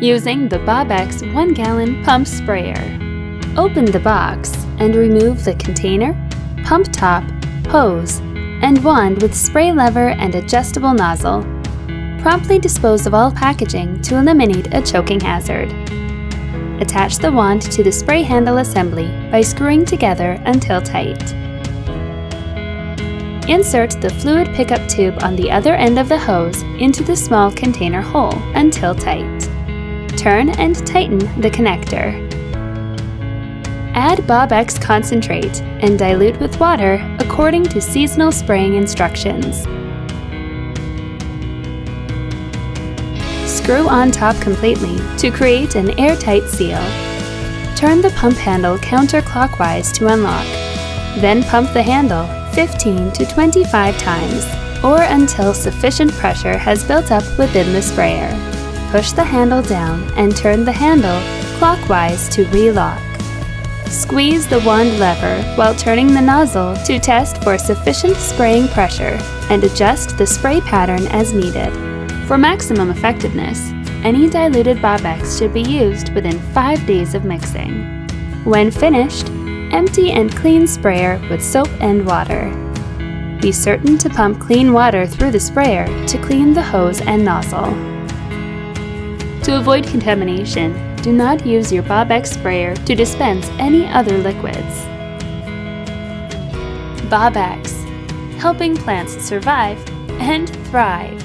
using the Bobbex 1-gallon pump sprayer. Open the box and remove the container, pump top, hose, and wand with spray lever and adjustable nozzle. Promptly dispose of all packaging to eliminate a choking hazard. Attach the wand to the spray handle assembly by screwing together until tight. Insert the fluid pickup tube on the other end of the hose into the small container hole until tight. Turn and tighten the connector. Add Bobbex concentrate and dilute with water according to seasonal spraying instructions. Screw on top completely to create an airtight seal. Turn the pump handle counterclockwise to unlock. Then pump the handle 15 to 25 times, or until sufficient pressure has built up within the sprayer. Push the handle down and turn the handle clockwise to relock. Squeeze the wand lever while turning the nozzle to test for sufficient spraying pressure and adjust the spray pattern as needed. For maximum effectiveness, any diluted Bobbex should be used within 5 days of mixing. When finished, empty and clean sprayer with soap and water. Be certain to pump clean water through the sprayer to clean the hose and nozzle. To avoid contamination, do not use your Bobbex sprayer to dispense any other liquids. Bobbex, helping plants survive and thrive.